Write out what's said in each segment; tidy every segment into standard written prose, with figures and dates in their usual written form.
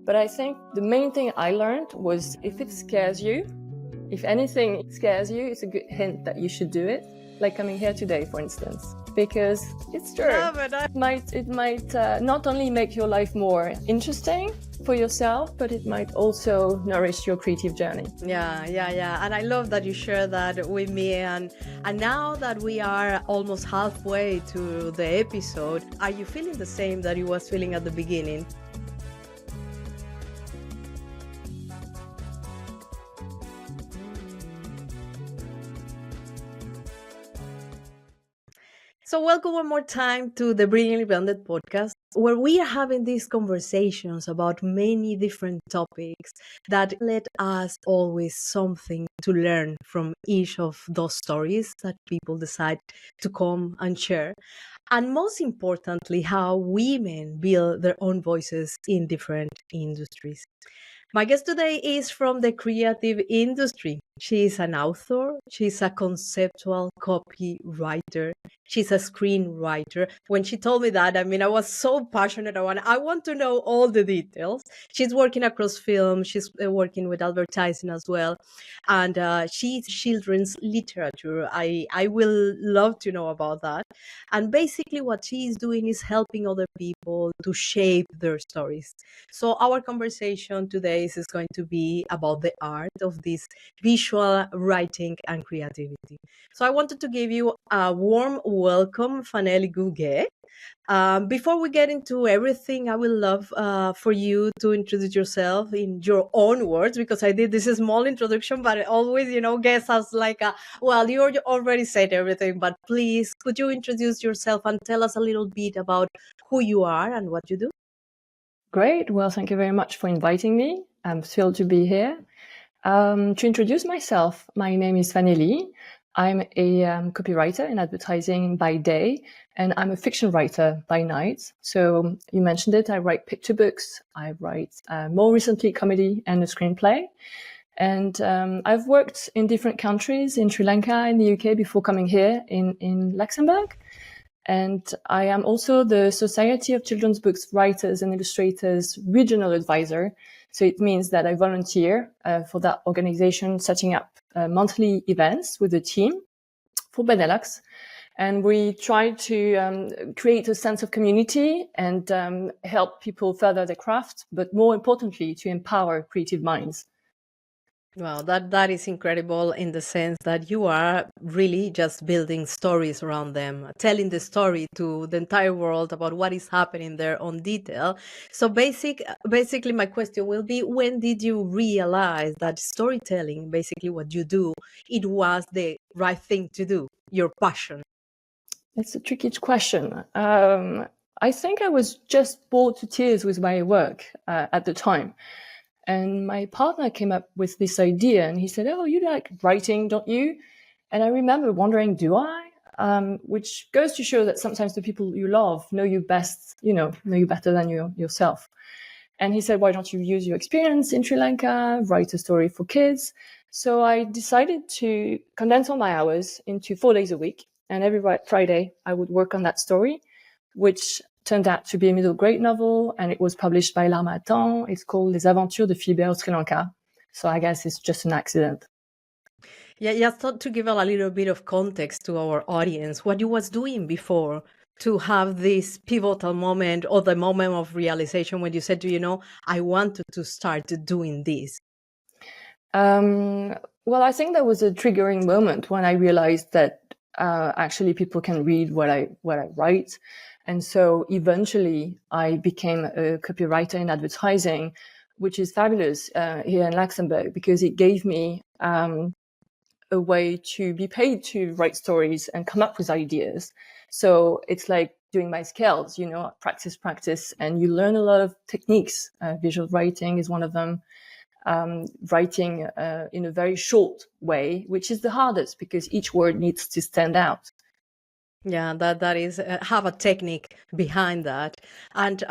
But I think the main thing I learned was if it scares you, if anything scares you, it's a good hint that you should do it. Like coming here today, for instance, because it's true. It might not only make your life more interesting for yourself, but it might also nourish your creative journey. Yeah. And I love that you share that with me. And now that we are almost halfway to the episode, are you feeling the same that you was feeling at the beginning? So welcome one more time to the Brilliantly Blended podcast, where we are having these conversations about many different topics that let us always something to learn from each of those stories that people decide to come and share. And most importantly, how women build their own voices in different industries. My guest today is from the creative industry. She is an author, she's a conceptual copywriter, she's a screenwriter. When she told me that, I was so passionate. I want to know all the details. She's working across film, she's working with advertising as well, and she's children's literature. I will love to know about that. And basically what she is doing is helping other people to shape their stories. So our conversation today is going to be about the art of this visual writing and creativity. So I wanted to give you a warm welcome, Fanély Gouguet. Before we get into everything, I would love for you to introduce yourself in your own words, because I did this small introduction, but I always, guess us like, well, you already said everything, but please, could you introduce yourself and tell us a little bit about who you are and what you do? Great. Well, thank you very much for inviting me. I'm thrilled to be here. To introduce myself, my name is Fanély. I'm a copywriter in advertising by day, and I'm a fiction writer by night. So you mentioned it, I write picture books, I write more recently comedy and a screenplay. And I've worked in different countries, in Sri Lanka, in the UK, before coming here in Luxembourg. And I am also the Society of Children's Books Writers and Illustrators Regional Advisor. So it means that I volunteer for that organization, setting up monthly events with the team for Benelux. And we try to create a sense of community and help people further their craft, but more importantly, to empower creative minds. Wow, that is incredible in the sense that you are really just building stories around them, telling the story to the entire world about what is happening there on detail. So basically my question will be, when did you realize that storytelling, basically what you do, it was the right thing to do, your passion? It's a tricky question. I think I was just bored to tears with my work at the time. And my partner came up with this idea and he said, "Oh, you like writing, don't you?" And I remember wondering, do I? Which goes to show that sometimes the people you love know you best, know you better than yourself. And he said, "Why don't you use your experience in Sri Lanka, write a story for kids?" So I decided to condense all my hours into 4 days a week. And every Friday I would work on that story, which turned out to be a middle grade novel, and it was published by L'Harmattan. It's called Les Aventures de Philibert au Sri Lanka. So I guess it's just an accident. Yeah, just to give a little bit of context to our audience, what you was doing before to have this pivotal moment or the moment of realization when you said, I wanted to start doing this? Well, I think there was a triggering moment when I realized that actually people can read what I write. And so eventually I became a copywriter in advertising, which is fabulous here in Luxembourg, because it gave me a way to be paid to write stories and come up with ideas. So it's like doing my skills, practice, and you learn a lot of techniques. Visual writing is one of them. Writing in a very short way, which is the hardest because each word needs to stand out. Yeah, that is have a technique behind that. And,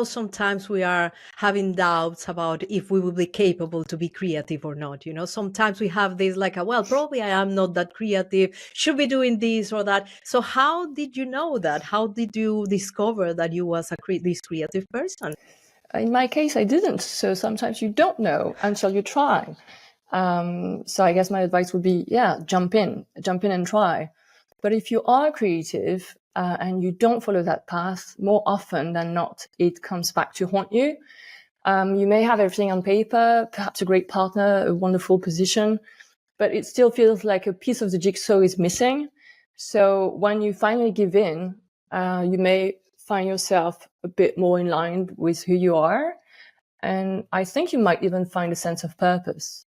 sometimes we are having doubts about if we will be capable to be creative or not. Sometimes we have this like, well, probably I am not that creative, should be doing this or that. So how did you know that? How did you discover that you was this creative person? In my case, I didn't. So sometimes you don't know until you try. So I guess my advice would be, jump in and try. But if you are creative and you don't follow that path, more often than not, it comes back to haunt you. You may have everything on paper, perhaps a great partner, a wonderful position, but it still feels like a piece of the jigsaw is missing. So when you finally give in, you may find yourself a bit more in line with who you are. And I think you might even find a sense of purpose.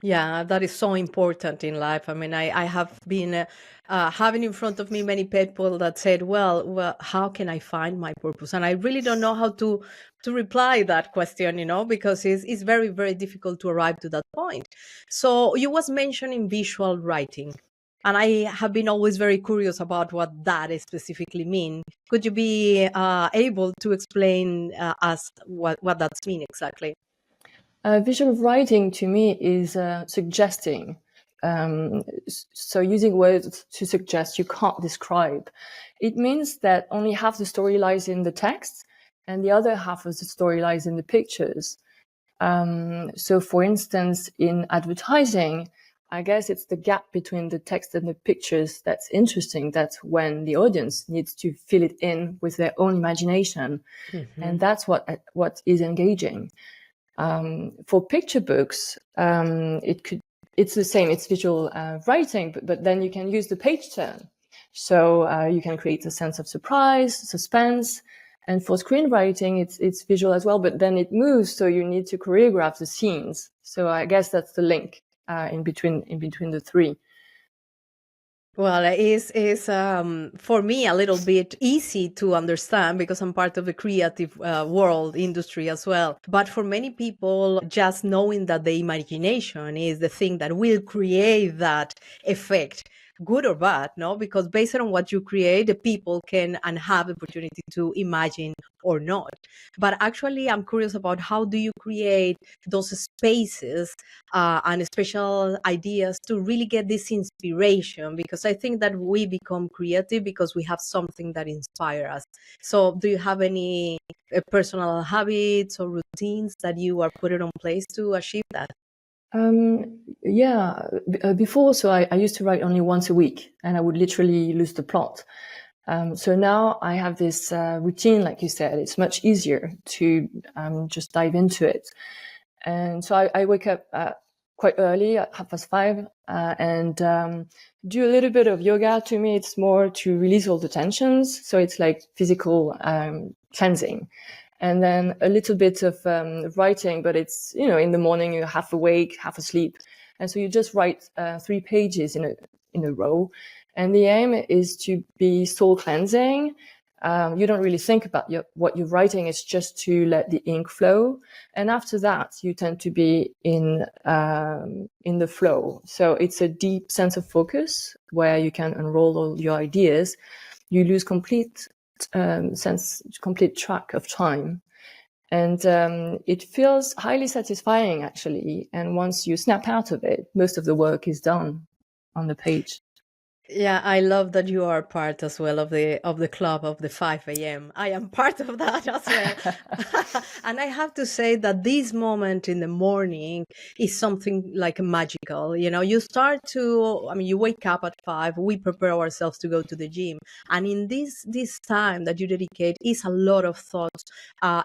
Yeah, that is so important in life. I mean, I have been having in front of me many people that said, well, how can I find my purpose? And I really don't know how to reply that question, because it's very, very difficult to arrive to that point. So you was mentioning visual writing, and I have been always very curious about what that specifically mean. Could you be able to explain us what that's mean exactly? Visual writing to me is suggesting. So using words to suggest, you can't describe. It means that only half the story lies in the text and the other half of the story lies in the pictures. So for instance, in advertising, I guess it's the gap between the text and the pictures that's interesting. That's when the audience needs to fill it in with their own imagination. Mm-hmm. And that's what is engaging. For picture books, it's the same. It's visual writing, but then you can use the page turn. So you can create a sense of surprise, suspense. And for screenwriting, it's visual as well, but then it moves. So you need to choreograph the scenes. So I guess that's the link in between the three. Well, it is for me a little bit easy to understand because I'm part of the creative world industry as well. But for many people, just knowing that the imagination is the thing that will create that effect, good or bad, no? Because based on what you create, the people can and have the opportunity to imagine or not. But actually, I'm curious about how do you create those spaces and special ideas to really get this inspiration, because I think that we become creative because we have something that inspires us. So do you have any personal habits or routines that you are putting on place to achieve that? Before, so I used to write only once a week and I would literally lose the plot. So now I have this routine, like you said. It's much easier to just dive into it. And so I wake up quite early at 5:30 and do a little bit of yoga. To me, it's more to release all the tensions. So it's like physical cleansing. And then a little bit of writing, but it's, in the morning you're half awake, half asleep. And so you just write 3 pages in a row. And the aim is to be soul cleansing. You don't really think about what you're writing. It's just to let the ink flow. And after that, you tend to be in the flow. So it's a deep sense of focus where you can unroll all your ideas. You lose complete track of time. And it feels highly satisfying, actually. And once you snap out of it, most of the work is done on the page. Yeah, I love that you are part as well of the club of the 5 a.m. I am part of that as well. And I have to say that this moment in the morning is something like magical. You start you wake up at 5, we prepare ourselves to go to the gym. And in this time that you dedicate is a lot of thoughts.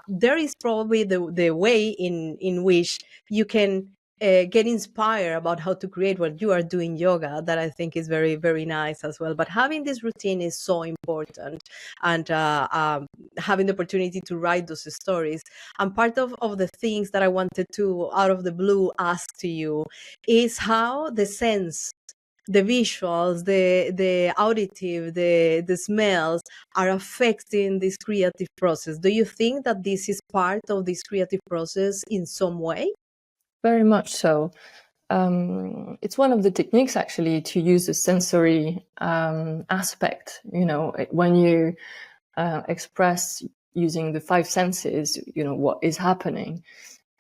There is probably the way in which you can get inspired about how to create what you are doing yoga, that I think is very, very nice as well. But having this routine is so important, and having the opportunity to write those stories. And part of the things that I wanted to, out of the blue, ask to you is how the sense, the visuals, the auditive, the smells are affecting this creative process. Do you think that this is part of this creative process in some way? Very much so. It's one of the techniques, actually, to use the sensory aspect. When you express using the 5 senses, what is happening,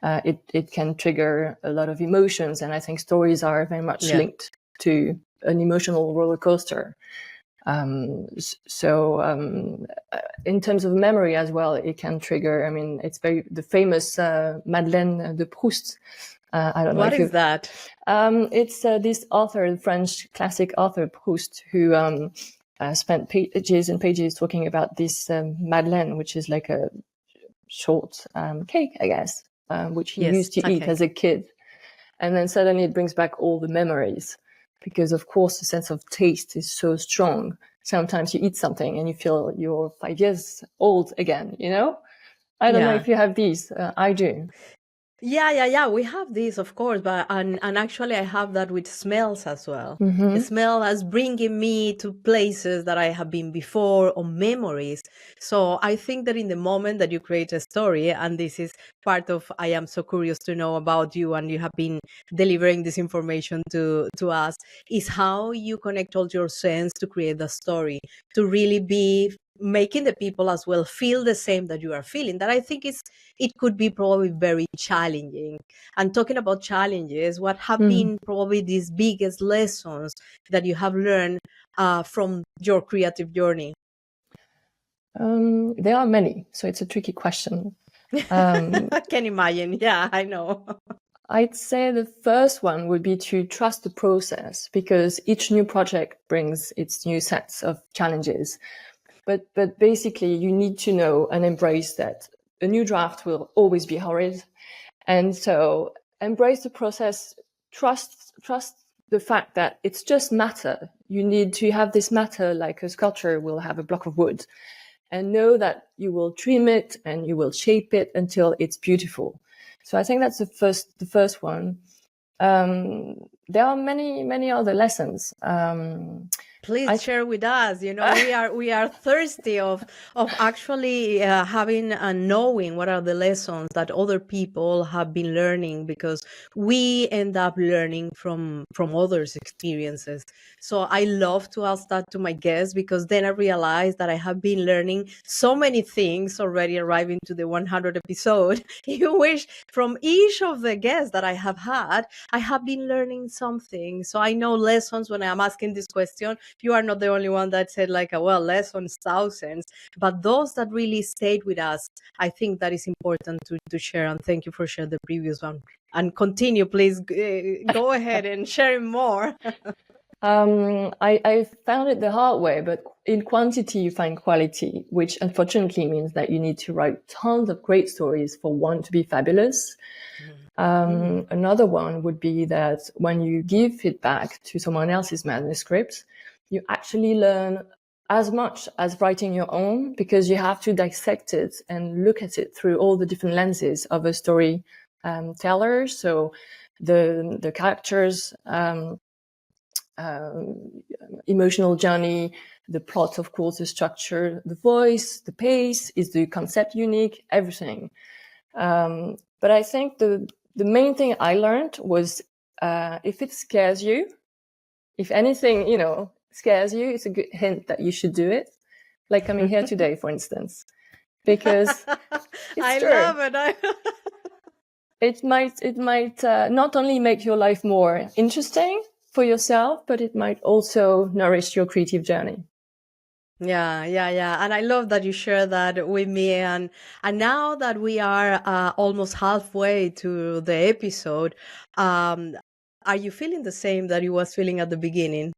it can trigger a lot of emotions. And I think stories are very much linked to an emotional roller coaster. In terms of memory as well, it can trigger. I mean, it's the famous Madeleine de Proust. I don't know what is that. It's this author, French classic author Proust, who spent pages and pages talking about this Madeleine, which is like a short cake, I guess, which he used to eat as a kid. And then suddenly it brings back all the memories, because of course the sense of taste is so strong. Sometimes you eat something and you feel you're 5 years old again, you know? I don't know if you have these. I do. Yeah. We have this, of course, but and actually, I have that with smells as well. Mm-hmm. Smell as bringing me to places that I have been before, or memories. So I think that in the moment that you create a story, and this is part of, I am so curious to know about you, and you have been delivering this information to us, is how you connect all your sense to create the story, to really be making the people as well feel the same that you are feeling. That I think it could be probably very challenging. And talking about challenges, what have been probably these biggest lessons that you have learned from your creative journey? There are many, so it's a tricky question. I can imagine. Yeah, I know. I'd say the first one would be to trust the process, because each new project brings its new sets of challenges. But basically, you need to know and embrace that a new draft will always be horrid. And so embrace the process, trust the fact that it's just matter. You need to have this matter like a sculptor will have a block of wood, and know that you will trim it and you will shape it until it's beautiful. So I think that's the first one. There are many other lessons. Please share with us. You know, we are thirsty of actually having and knowing what are the lessons that other people have been learning, because we end up learning from others' experiences. So I love to ask that to my guests, because then I realize that I have been learning so many things already arriving to the 100th episode, in which from each of the guests that I have had, I have been learning something. So I know lessons when I'm asking this question. You are not the only one that said like, well, lessons, thousands, but those that really stayed with us, I think that is important to share. And thank you for sharing the previous one. And continue, please. Go ahead and share more. I found it the hard way, but in quantity you find quality, which unfortunately means that you need to write tons of great stories for one to be fabulous. Another one would be that when you give feedback to someone else's manuscript, you actually learn as much as writing your own, because you have to dissect it and look at it through all the different lenses of a story teller. So the characters, emotional journey, the plot, of course, the structure, the voice, the pace, is the concept unique, everything. But I think the main thing I learned was if it scares you, if anything, scares you, it's a good hint that you should do it. Like coming here today, for instance, because it's true. Love it. It might not only make your life more interesting for yourself, but it might also nourish your creative journey. Yeah. And I love that you share that with me. And now that we are almost halfway to the episode, are you feeling the same that you was feeling at the beginning?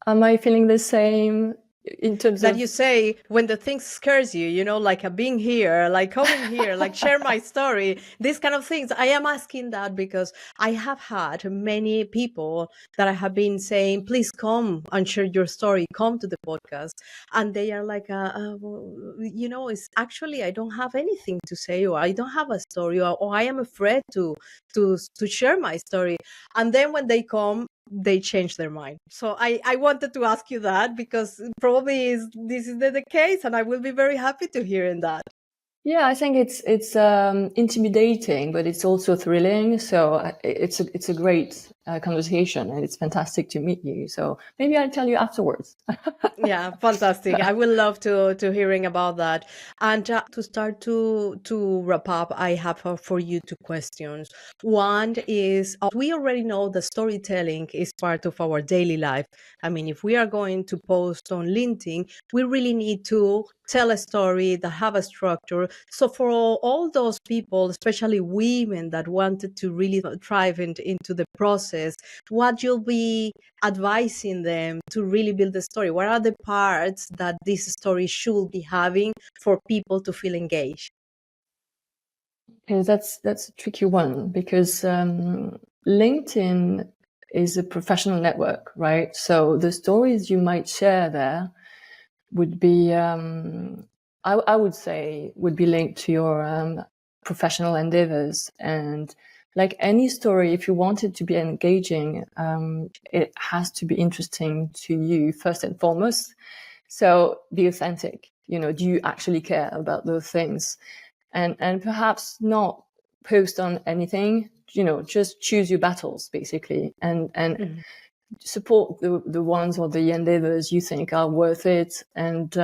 Am I feeling the same in terms that of... you say when the thing scares you, like being here, like coming here, like share my story, these kind of things? I am asking that because I have had many people that I have been saying, please come and share your story, come to the podcast. And they are like, it's actually, I don't have anything to say, or I don't have a story, or I am afraid to share my story. And then when they come, they change their mind. So I wanted to ask you that, because probably this is the case, and I will be very happy to hear in that. Yeah, I think it's intimidating, but it's also thrilling. So it's a great conversation, and it's fantastic to meet you. So maybe I'll tell you afterwards. Yeah, fantastic. I will love to hearing about that. And to start to wrap up, I have for you two questions. One is, we already know the storytelling is part of our daily life. I mean, if we are going to post on LinkedIn, we really need to tell a story that have a structure. So for all those people, especially women that wanted to really thrive into the process, what you'll be advising them to really build the story? What are the parts that this story should be having for people to feel engaged? Okay, that's a tricky one, because LinkedIn is a professional network, right? So the stories you might share there would be, I would say, would be linked to your professional endeavors. And like any story, if you want it to be engaging, it has to be interesting to you first and foremost. So be authentic. Do you actually care about those things? And perhaps not post on anything. Just choose your battles, basically, and support the ones or the endeavors you think are worth it. And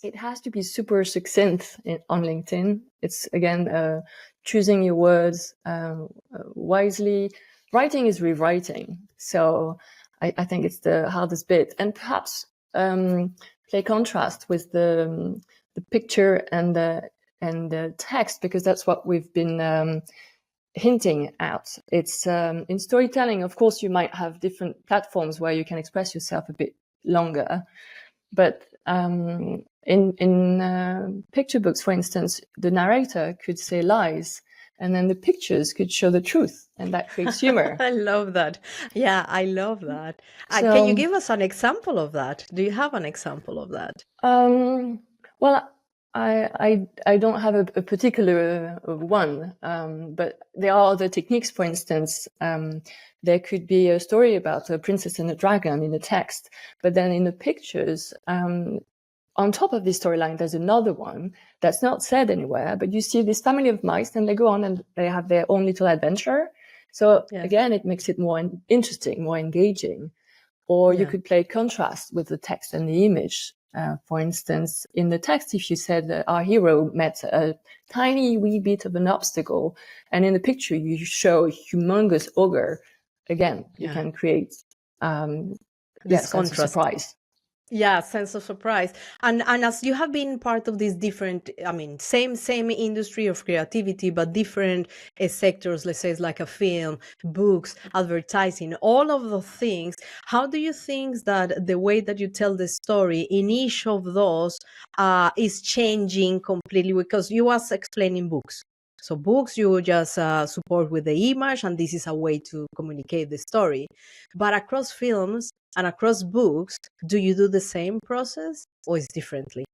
it has to be super succinct on LinkedIn. It's again choosing your words wisely. Writing is rewriting, so I think it's the hardest bit. And perhaps play contrast with the picture and the text, because that's what we've been hinting at. It's in storytelling, of course, you might have different platforms where you can express yourself a bit longer, but in picture books, for instance, the narrator could say lies, and then the pictures could show the truth, and that creates humor. I love that. Yeah, I love that. Can you So, give us an example of that? Do you have an example of that? well, I don't have a particular one, but there are other techniques. For instance, there could be a story about a princess and a dragon in the text, but then in the pictures, on top of this storyline, there's another one that's not said anywhere, but you see this family of mice, and they go on and they have their own little adventure. So Yes. again, it makes it more interesting, more engaging. Or you Yeah. could play contrast with the text and the image. For instance, in the text, if you said that our hero met a tiny wee bit of an obstacle, and in the picture you show a humongous ogre, again, you Yeah. can create This sense of contrast. surprise. Yeah, sense of surprise. And as you have been part of these different, I mean, same industry of creativity, but different sectors, let's say it's like a film, books, advertising, all of the things, how do you think that the way that you tell the story in each of those is changing completely? Because you was explaining books. So books, you just support with the image, and this is a way to communicate the story. But across films and across books, do you do the same process, or is differently?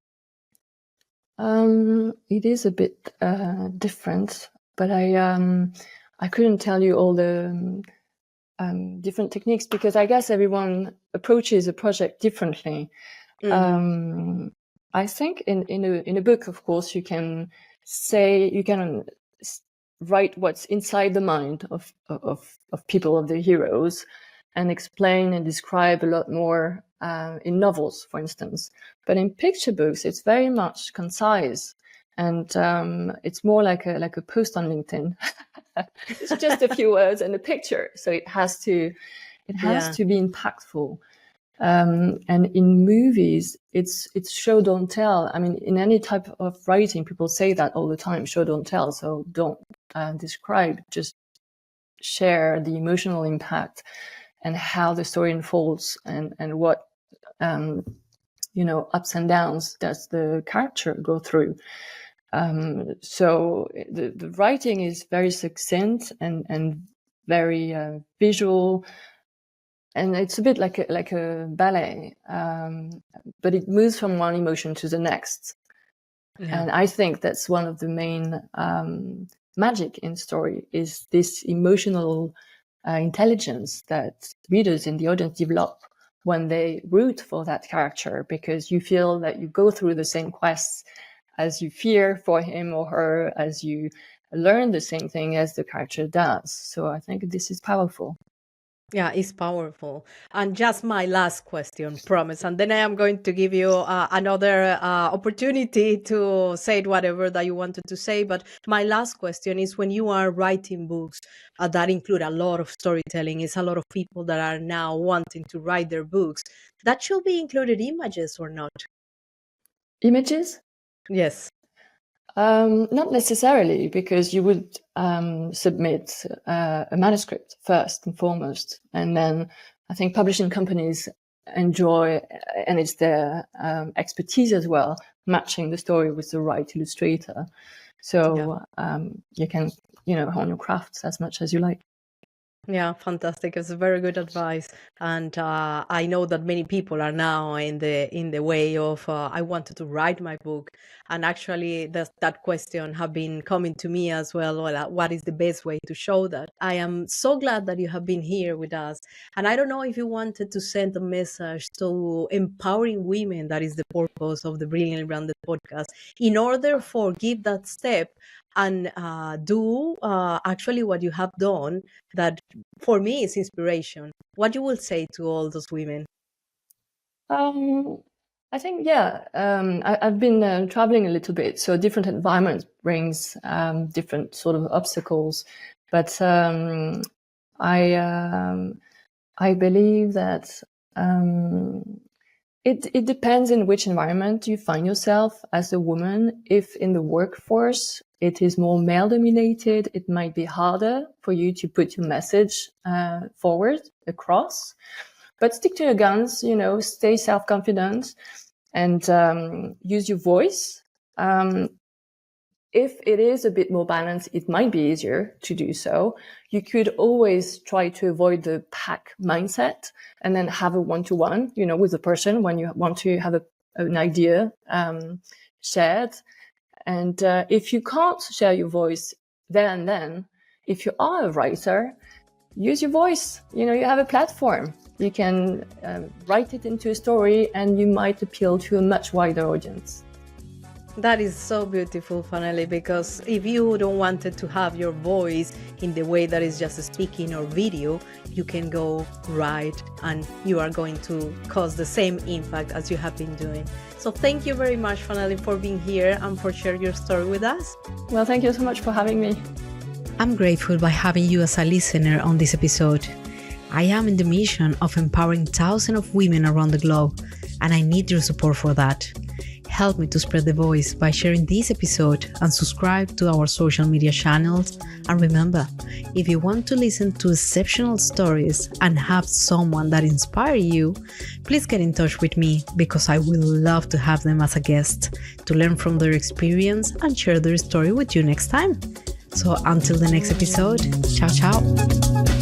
It is a bit different, but I couldn't tell you all the different techniques, because I guess everyone approaches a project differently. I think in a book, of course, you can write what's inside the mind of people, of the heroes, and explain and describe a lot more in novels, for instance. But in picture books, it's very much concise, and it's more like a post on LinkedIn. It's just a few words and a picture, so it has to be impactful. And in movies, it's show don't tell. I mean, in any type of writing, people say that all the time: show don't tell. So don't describe, just share the emotional impact and how the story unfolds, and what ups and downs does the character go through. So the writing is very succinct and very visual, and it's a bit like a ballet, but it moves from one emotion to the next. Yeah. And I think that's one of the main magic in story, is this emotional intelligence that readers in the audience develop when they root for that character, because you feel that you go through the same quests as you fear for him or her, as you learn the same thing as the character does. So I think this is powerful. Yeah, it's powerful. And just my last question, promise. And then I am going to give you another opportunity to say whatever that you wanted to say. But my last question is, when you are writing books that include a lot of storytelling, it's a lot of people that are now wanting to write their books, that should be included images or not? Images? Yes. Not necessarily, because you would submit a manuscript first and foremost, and then I think publishing companies enjoy, and it's their expertise as well, matching the story with the right illustrator. So you can, hone your crafts as much as you like. Yeah, fantastic. It's a very good advice, and I know that many people are now in the way of I wanted to write my book, and actually that question have been coming to me as well. Well, what is the best way to show that? I am so glad that you have been here with us, and I don't know if you wanted to send a message to empowering women. That is the purpose of the Brilliantly Branded podcast. In order for give that step and do actually what you have done, that for me is inspiration. What you will say to all those women? I think, I've been traveling a little bit, so different environments brings different sort of obstacles. But I believe that it depends in which environment you find yourself as a woman. If in the workforce it is more male dominated, it might be harder for you to put your message forward across. But stick to your guns, stay self-confident and use your voice. If it is a bit more balanced, it might be easier to do so. You could always try to avoid the pack mindset and then have a one-to-one, with the person when you want to have an idea shared. And if you can't share your voice there and then, if you are a writer, use your voice. You have a platform. You can write it into a story and you might appeal to a much wider audience. That is so beautiful, Fanély, because if you don't want to have your voice in the way that is just speaking or video, you can go write and you are going to cause the same impact as you have been doing. So thank you very much, Fanély, for being here and for sharing your story with us. Well, thank you so much for having me. I'm grateful by having you as a listener on this episode. I am in the mission of empowering thousands of women around the globe, and I need your support for that. Help me to spread the voice by sharing this episode and subscribe to our social media channels. And remember, if you want to listen to exceptional stories and have someone that inspires you, please get in touch with me, because I will love to have them as a guest to learn from their experience and share their story with you next time. So until the next episode, ciao, ciao.